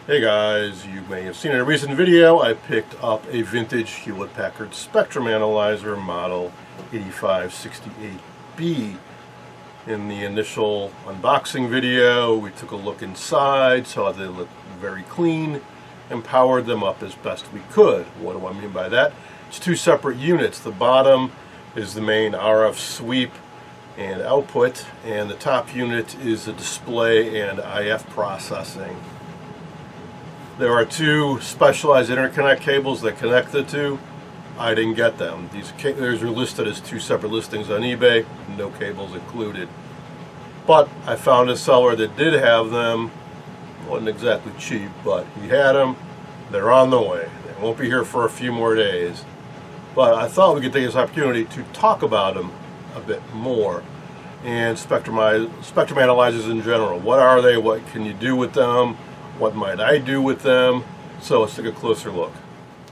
Hey guys, you may have seen in a recent video I picked up a vintage Hewlett-Packard Spectrum Analyzer model 8568B. In the initial unboxing video we took a look inside, saw they looked very clean, and powered them up as best we could. What do I mean by that? It's two separate units. The bottom is the main RF sweep and output, and the top unit is the display and IF processing. There are two specialized interconnect cables that connect the two. I didn't get them. These are listed as two separate listings on eBay, no cables included. But I found a seller that did have them. Wasn't exactly cheap, but he had them. They're on the way. They won't be here for a few more days. But I thought we could take this opportunity to talk about them a bit more. And spectrum analyzers in general. What are they? What can you do with them? What might I do with them? So let's take a closer look.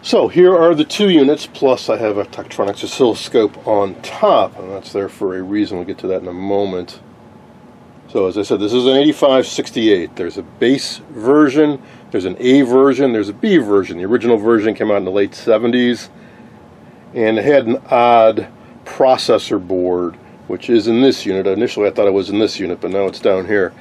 So here are the two units, plus I have a Tektronix oscilloscope on top, and that's there for a reason. We'll get to that in a moment. So as I said, this is an 8568. There's a base version, there's an A version, there's a B version. The original version came out in the late 70s, and it had an odd processor board, which is in this unit. Initially I thought it was in this unit, but now it's down here.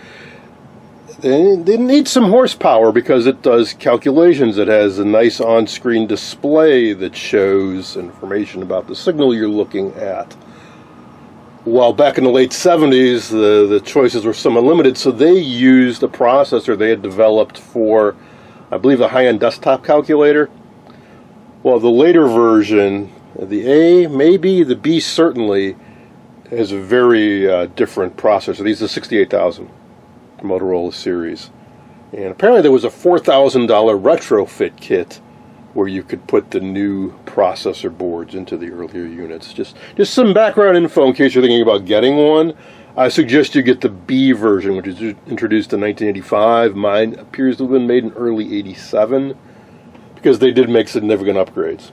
They need some horsepower because it does calculations. It has a nice on-screen display that shows information about the signal you're looking at. While back in the late 70s, the choices were somewhat limited, so they used a processor they had developed for, I believe, a high-end desktop calculator. Well, the later version, the A, maybe, the B certainly, has a very different processor. These are 68,000. Motorola series, and apparently there was a $4,000 retrofit kit where you could put the new processor boards into the earlier units. Just some background info in case you're thinking about getting one. I suggest you get the B version, which was introduced in 1985. Mine appears to have been made in early 87 because they did make significant upgrades.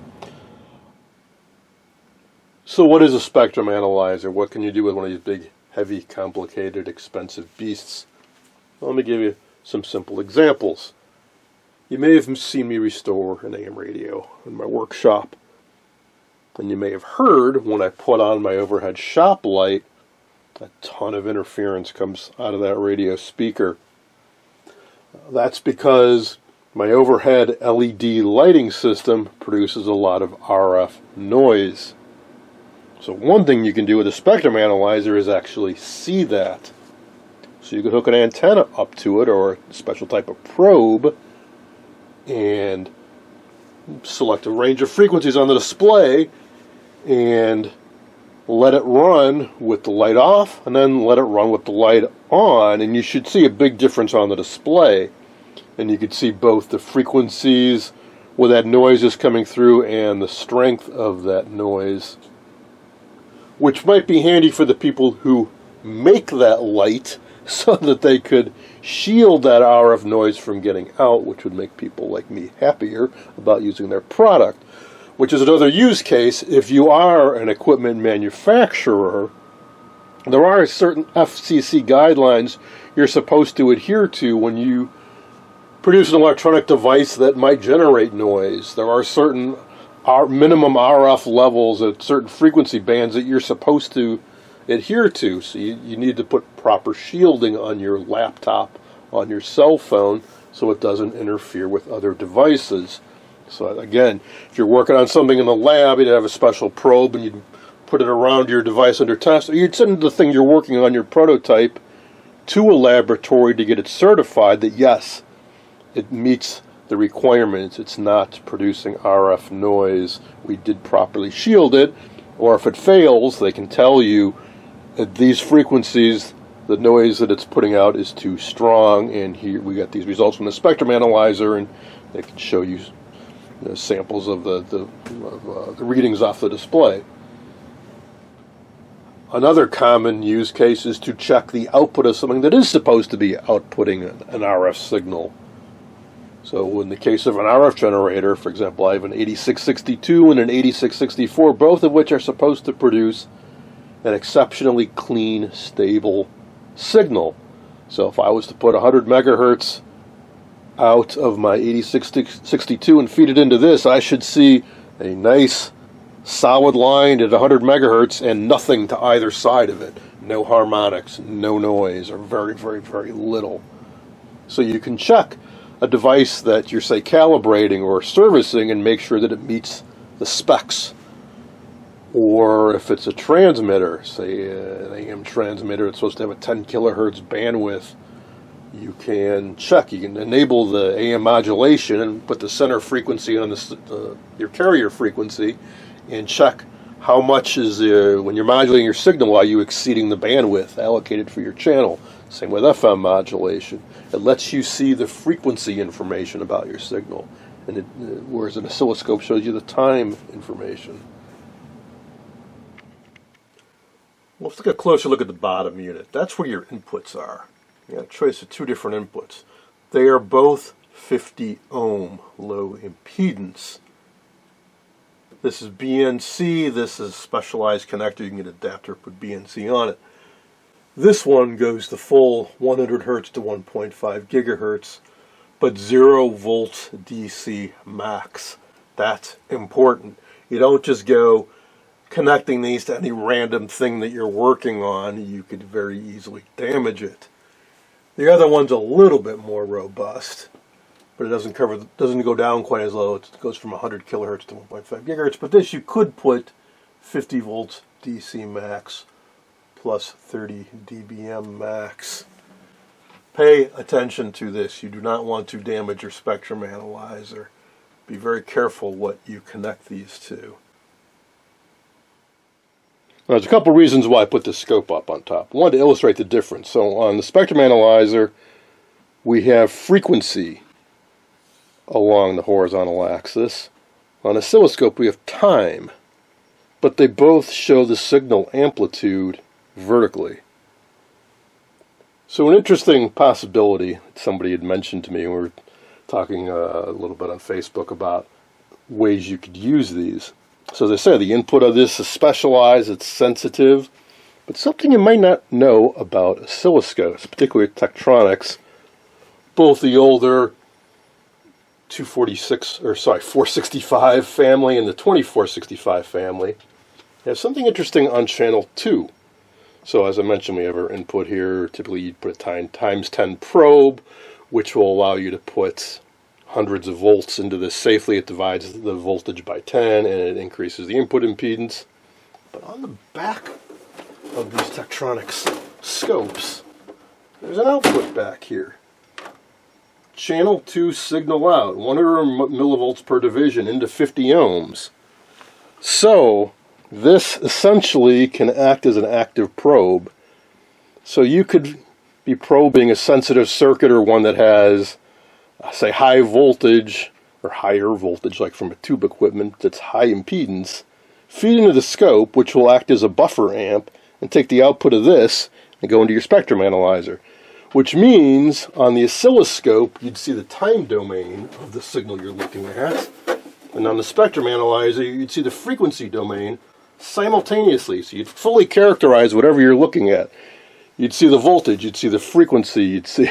So what is a spectrum analyzer? What can you do with one of these big, heavy, complicated, expensive beasts? Let me give you some simple examples. You may have seen me restore an AM radio in my workshop. And you may have heard when I put on my overhead shop light, a ton of interference comes out of that radio speaker. That's because my overhead LED lighting system produces a lot of RF noise. So one thing you can do with a spectrum analyzer is actually see that. So you could hook an antenna up to it or a special type of probe and select a range of frequencies on the display and let it run with the light off and then let it run with the light on, and you should see a big difference on the display. And you could see both the frequencies where that noise is coming through and the strength of that noise, which might be handy for the people who make that light, so that they could shield that RF noise from getting out, which would make people like me happier about using their product. Which is another use case. If you are an equipment manufacturer, there are certain FCC guidelines you're supposed to adhere to when you produce an electronic device that might generate noise. There are certain minimum RF levels at certain frequency bands that you're supposed to adhere to. So you need to put proper shielding on your laptop, on your cell phone, so it doesn't interfere with other devices. So again, if you're working on something in the lab, you'd have a special probe and you'd put it around your device under test, or you'd send the thing you're working on, your prototype, to a laboratory to get it certified that yes, it meets the requirements, it's not producing RF noise, we did properly shield it. Or if it fails, they can tell you at these frequencies, the noise that it's putting out is too strong, and here we got these results from the spectrum analyzer, and they can show you, samples of the readings off the display. Another common use case is to check the output of something that is supposed to be outputting an RF signal. So in the case of an RF generator, for example, I have an 8662 and an 8664, both of which are supposed to produce an exceptionally clean, stable signal. So if I was to put 100 megahertz out of my 8662 and feed it into this, I should see a nice solid line at 100 megahertz and nothing to either side of it. No harmonics, no noise, or very, very, very little. So you can check a device that you're, say, calibrating or servicing and make sure that it meets the specs. Or if it's a transmitter, say an AM transmitter, it's supposed to have a 10 kilohertz bandwidth, you can check. You can enable the AM modulation and put the center frequency on your carrier frequency and check how much is, when you're modulating your signal, are you exceeding the bandwidth allocated for your channel. Same with FM modulation. It lets you see the frequency information about your signal, and whereas an oscilloscope shows you the time information. Let's take a closer look at the bottom unit. That's where your inputs are. You got a choice of two different inputs. They are both 50 ohm low impedance. This is BNC. This is a specialized connector. You can get an adapter, put BNC on it. This one goes the full 100 hertz to 1.5 gigahertz, but 0 volts DC max. That's important. You don't just go connecting these to any random thing that you're working on. You could very easily damage it. The other one's a little bit more robust, but it doesn't go down quite as low. It goes from 100 kilohertz to 1.5 gigahertz. But this you could put 50 volts DC max plus 30 dBm max. Pay attention to this. You do not want to damage your spectrum analyzer. Be very careful what you connect these to. There's a couple reasons why I put this scope up on top. One, to illustrate the difference. So on the spectrum analyzer, we have frequency along the horizontal axis. On oscilloscope, we have time, but they both show the signal amplitude vertically. So an interesting possibility that somebody had mentioned to me, we were talking a little bit on Facebook about ways you could use these. So as I said, the input of this is specialized, it's sensitive, but something you might not know about oscilloscopes, particularly Tektronix, both the older 465 family and the 2465 family, have something interesting on channel 2. So as I mentioned, we have our input here. Typically you'd put a times 10 probe, which will allow you to put hundreds of volts into this safely. It divides the voltage by 10 and it increases the input impedance. But on the back of these Tektronix scopes, there's an output back here. Channel 2 signal out, 100 millivolts per division into 50 ohms. So this essentially can act as an active probe. So you could be probing a sensitive circuit or one that has, say, high voltage or higher voltage, like from a tube equipment that's high impedance, feed into the scope, which will act as a buffer amp, and take the output of this and go into your spectrum analyzer. Which means on the oscilloscope, you'd see the time domain of the signal you're looking at, and on the spectrum analyzer, you'd see the frequency domain simultaneously. So you'd fully characterize whatever you're looking at. You'd see the voltage, you'd see the frequency, you'd see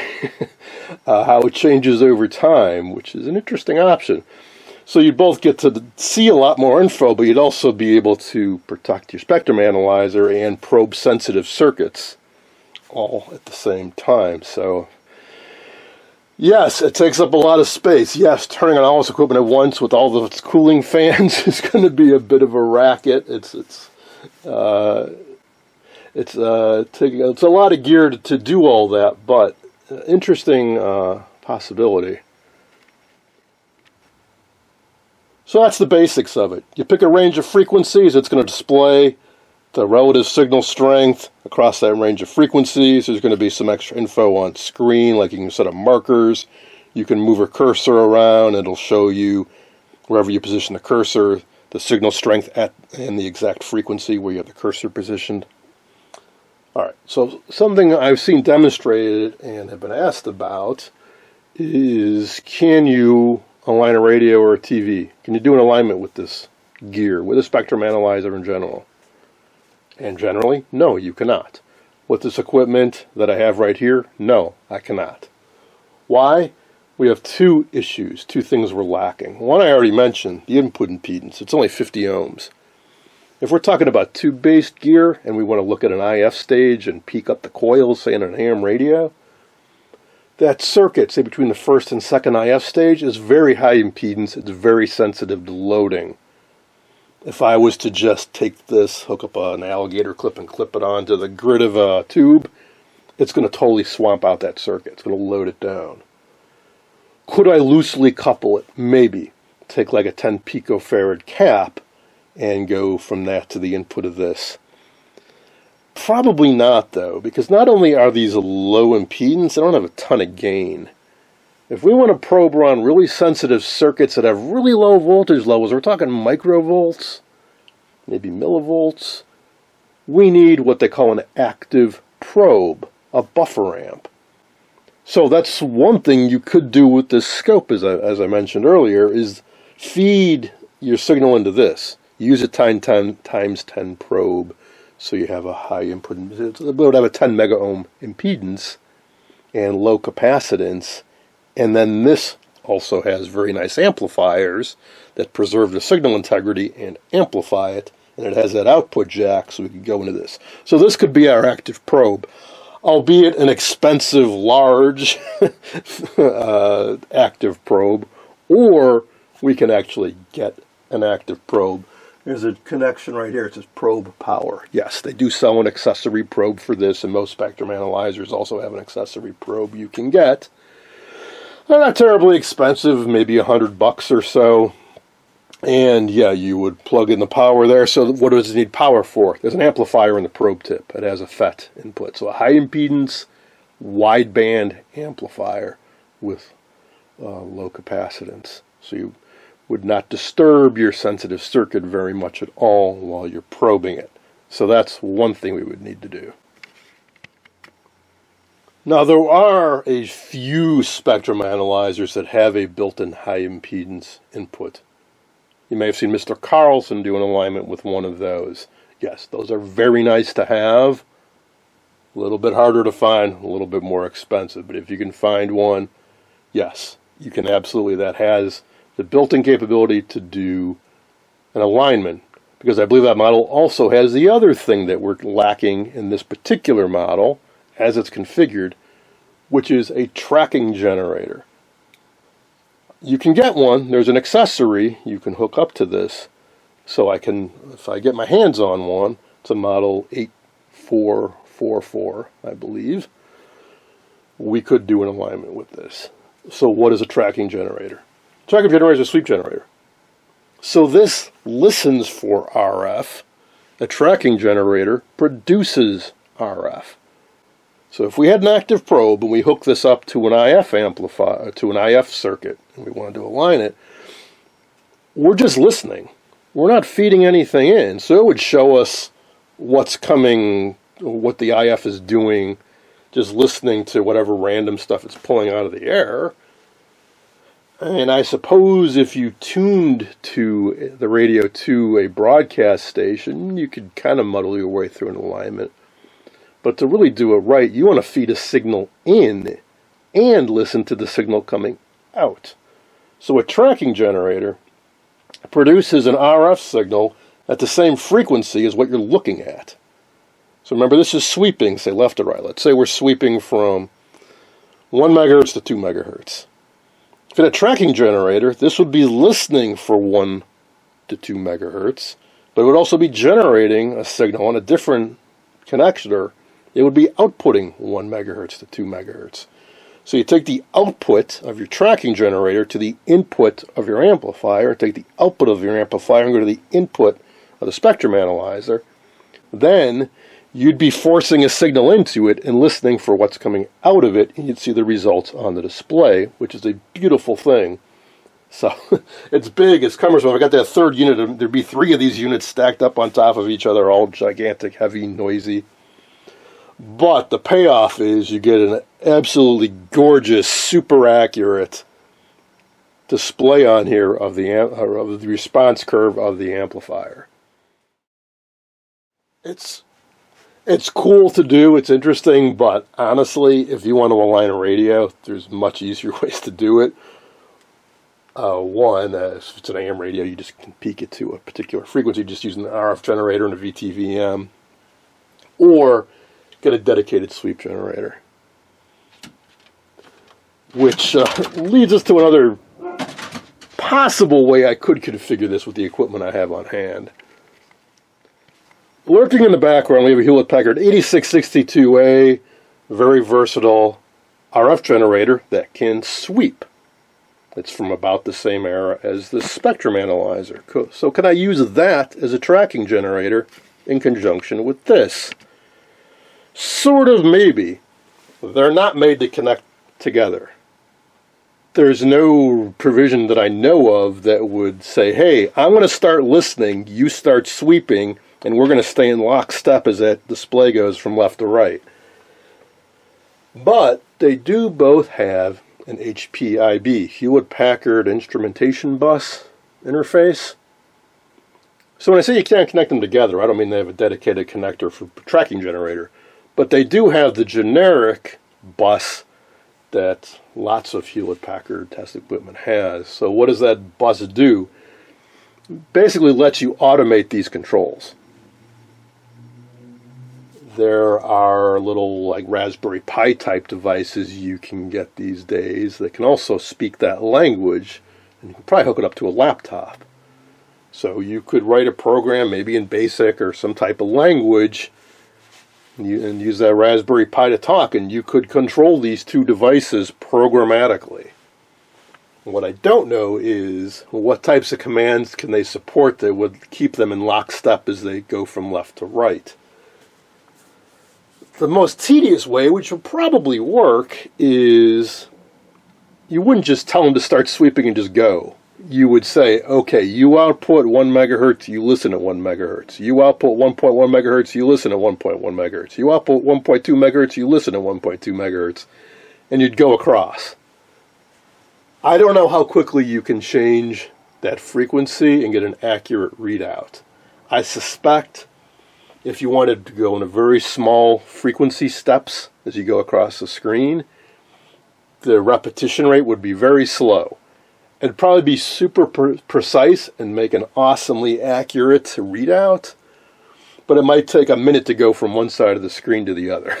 how it changes over time, which is an interesting option. So you'd both get to see a lot more info, but you'd also be able to protect your spectrum analyzer and probe sensitive circuits all at the same time. So yes, it takes up a lot of space. Yes, turning on all this equipment at once with all the cooling fans is going to be a bit of a racket. It's a lot of gear to do all that, but interesting possibility. So that's the basics of it. You pick a range of frequencies, it's going to display the relative signal strength across that range of frequencies. There's going to be some extra info on screen, like you can set up markers. You can move a cursor around, and it'll show you, wherever you position the cursor, the signal strength and the exact frequency where you have the cursor positioned. Alright, so something I've seen demonstrated and have been asked about is, can you align a radio or a TV? Can you do an alignment with this gear, with a spectrum analyzer in general? And generally, no, you cannot. With this equipment that I have right here, no, I cannot. Why? we have two issues, two things we're lacking. One I already mentioned, the input impedance. It's only 50 ohms. If we're talking about tube-based gear and we want to look at an IF stage and peak up the coils, say in an AM radio, that circuit, say between the first and second IF stage, is very high impedance. It's very sensitive to loading. If I was to just take this, hook up an alligator clip and clip it onto the grid of a tube, it's going to totally swamp out that circuit. It's going to load it down. Could I loosely couple it? Maybe. Take like a 10 picofarad cap and go from that to the input of this. Probably not, though, because not only are these low impedance, they don't have a ton of gain. If we want to probe around really sensitive circuits that have really low voltage levels, we're talking microvolts, maybe millivolts, we need what they call an active probe, a buffer amp. So that's one thing you could do with this scope, as I mentioned earlier, is feed your signal into this. Use a times 10 probe, so you have a high input. It would have a 10 mega ohm impedance and low capacitance. And then this also has very nice amplifiers that preserve the signal integrity and amplify it. And it has that output jack, so we can go into this. So this could be our active probe, albeit an expensive, large active probe, or we can actually get an active probe. There's a connection right here. It says probe power. Yes, they do sell an accessory probe for this, and most spectrum analyzers also have an accessory probe you can get. They're not terribly expensive, maybe $100 or so. And yeah, you would plug in the power there. So what does it need power for? There's an amplifier in the probe tip. It has a FET input. So a high impedance, wideband amplifier with low capacitance. So you would not disturb your sensitive circuit very much at all while you're probing it. So that's one thing we would need to do. Now, there are a few spectrum analyzers that have a built-in high impedance input. You may have seen Mr. Carlson do an alignment with one of those. Yes, those are very nice to have. A little bit harder to find, a little bit more expensive. But if you can find one, yes, you can absolutely. That has the built-in capability to do an alignment. Because I believe that model also has the other thing that we're lacking in this particular model, as it's configured, which is a tracking generator. You can get one. There's an accessory you can hook up to this. So I can, if I get my hands on one, it's a model 8444, I believe, we could do an alignment with this. So what is a tracking generator? A tracking generator is a sweep generator. So this listens for RF. A tracking generator produces RF. So if we had an active probe and we hook this up to an IF amplifier, to an IF circuit, and we wanted to align it, we're just listening. We're not feeding anything in. So it would show us what's coming, what the IF is doing, just listening to whatever random stuff it's pulling out of the air. And I suppose if you tuned to the radio to a broadcast station, you could kind of muddle your way through an alignment. But to really do it right, you want to feed a signal in and listen to the signal coming out. So a tracking generator produces an RF signal at the same frequency as what you're looking at. So remember, this is sweeping, say left to right. Let's say we're sweeping from 1 megahertz to 2 megahertz. If in a tracking generator, this would be listening for 1 to 2 megahertz, but it would also be generating a signal on a different connector. It would be outputting 1 megahertz to 2 megahertz. So you take the output of your tracking generator to the input of your amplifier, take the output of your amplifier and go to the input of the spectrum analyzer. Then you'd be forcing a signal into it and listening for what's coming out of it, and you'd see the results on the display, which is a beautiful thing. So it's big, it's cumbersome. If I got that third unit, there'd be 3 of these units stacked up on top of each other, all gigantic, heavy, noisy. But the payoff is you get an absolutely gorgeous, super accurate display on here of the response curve of the amplifier. It's It's cool to do, it's interesting, but honestly, if you want to align a radio, there's much easier ways to do it. One, if it's an AM radio, you just can peak it to a particular frequency, just using an RF generator and a VTVM, or get a dedicated sweep generator. Which leads us to another possible way I could configure this with the equipment I have on hand. Lurking in the background, we have a Hewlett-Packard 8662A, very versatile RF generator that can sweep. It's from about the same era as the spectrum analyzer. So can I use that as a tracking generator in conjunction with this? Sort of, maybe. They're not made to connect together. There's no provision that I know of that would say, hey, I'm going to start listening, you start sweeping, and we're going to stay in lockstep as that display goes from left to right. But they do both have an HPIB, Hewlett-Packard Instrumentation Bus interface. So when I say you can't connect them together, I don't mean they have a dedicated connector for tracking generator, but they do have the generic bus that lots of Hewlett-Packard test equipment has. So what does that bus do? Basically lets you automate these controls. There are little like Raspberry Pi type devices you can get these days that can also speak that language, and you can probably hook it up to a laptop. So you could write a program maybe in BASIC or some type of language and use that Raspberry Pi to talk, and you could control these two devices programmatically. What I don't know is what types of commands can they support that would keep them in lockstep as they go from left to right. The most tedious way, which will probably work, is you wouldn't just tell them to start sweeping and just go. You would say, okay, you output 1 megahertz, you listen at 1 megahertz. You output 1.1 megahertz, you listen at 1.1 megahertz. You output 1.2 megahertz, you listen at 1.2 megahertz. And you'd go across. I don't know how quickly you can change that frequency and get an accurate readout. I suspect if you wanted to go in a very small frequency steps as you go across the screen, the repetition rate would be very slow. It'd probably be super precise and make an awesomely accurate readout, but it might take a minute to go from one side of the screen to the other.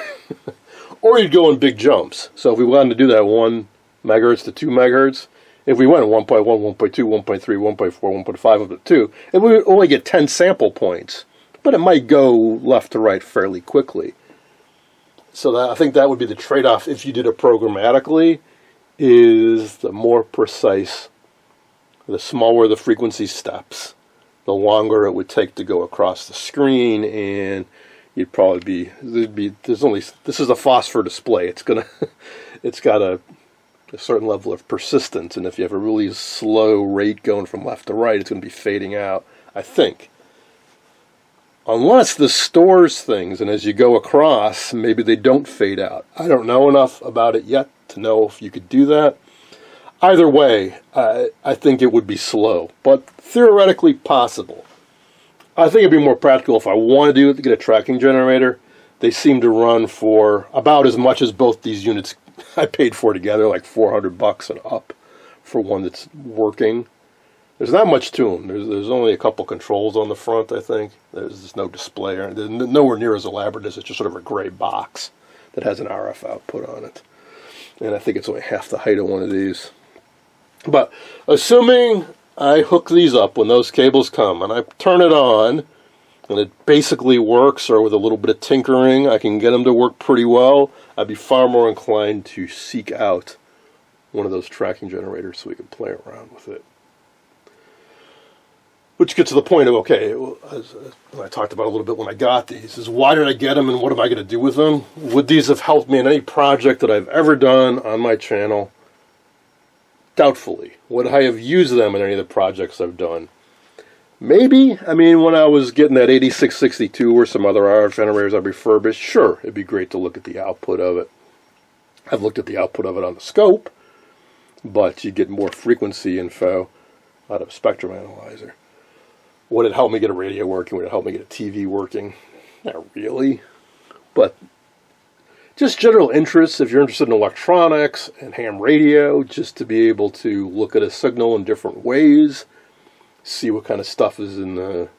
Or you'd go in big jumps. So if we wanted to do that 1 megahertz to 2 megahertz, if we went 1.1, 1.2, 1.3, 1.4, 1.5 up to 2, it would only get 10 sample points, but it might go left to right fairly quickly. So I think that would be the trade-off if you did it programmatically, is the more precise, the smaller the frequency steps, the longer it would take to go across the screen, and you'd probably this is a phosphor display. It's got a certain level of persistence, and if you have a really slow rate going from left to right, it's going to be fading out, I think. Unless this stores things, and as you go across, maybe they don't fade out. I don't know enough about it yet to know if you could do that. Either way, I think it would be slow, but theoretically possible. I think it'd be more practical if I want to do it to get a tracking generator. They seem to run for about as much as both these units I paid for together, like $400 and up for one that's working. There's not much to them. There's only a couple controls on the front, I think. There's no display. They're nowhere near as elaborate as it's just sort of a gray box that has an RF output on it. And I think it's only half the height of one of these. But assuming I hook these up when those cables come and I turn it on and it basically works, or with a little bit of tinkering I can get them to work pretty well, I'd be far more inclined to seek out one of those tracking generators so we can play around with it. Which gets to the point of, okay, as I talked about a little bit when I got these, is why did I get them and what am I going to do with them? Would these have helped me in any project that I've ever done on my channel? Doubtfully. Would I have used them in any of the projects I've done? Maybe. I mean, when I was getting that 8662 or some other RF generators I refurbished, sure, it'd be great to look at the output of it. I've looked at the output of it on the scope, but you get more frequency info out of a spectrum analyzer. Would it help me get a radio working? Would it help me get a TV working? Not really. but just general interests. If you're interested in electronics and ham radio, just to be able to look at a signal in different ways, see what kind of stuff is in the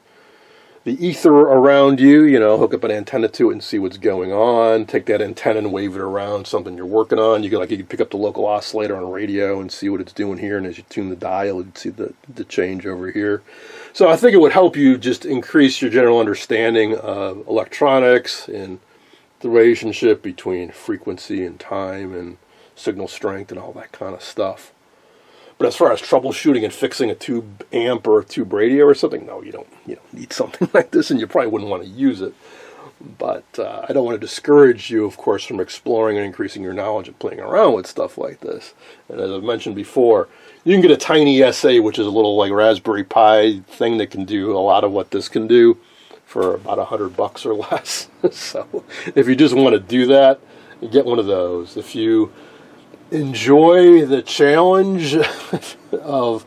ether around you, hook up an antenna to it and see what's going on. Take that antenna and wave it around something you're working on. You can pick up the local oscillator on a radio and see what it's doing here, and as you tune the dial, you'd see the change over here. So I think it would help you just increase your general understanding of electronics and the relationship between frequency and time and signal strength and all that kind of stuff. But as far as troubleshooting and fixing a tube amp or a tube radio or something, no, you don't need something like this, and you probably wouldn't want to use it. But I don't want to discourage you, of course, from exploring and increasing your knowledge and playing around with stuff like this. And as I've mentioned before, you can get a tiny SA, which is a little like Raspberry Pi thing that can do a lot of what this can do, for about $100 or less. So if you just want to do that, you get one of those. If you enjoy the challenge of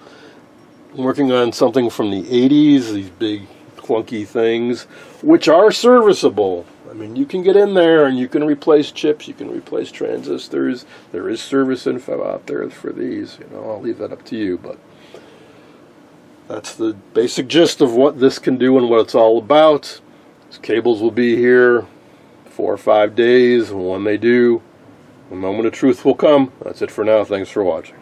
working on something from the 80s, these big clunky things, which are serviceable. I mean, you can get in there and you can replace chips, you can replace transistors. There is service info out there for these. I'll leave that up to you, but that's the basic gist of what this can do and what it's all about. These cables will be here 4 or 5 days, and when they do, the moment of truth will come. That's it for now. Thanks for watching.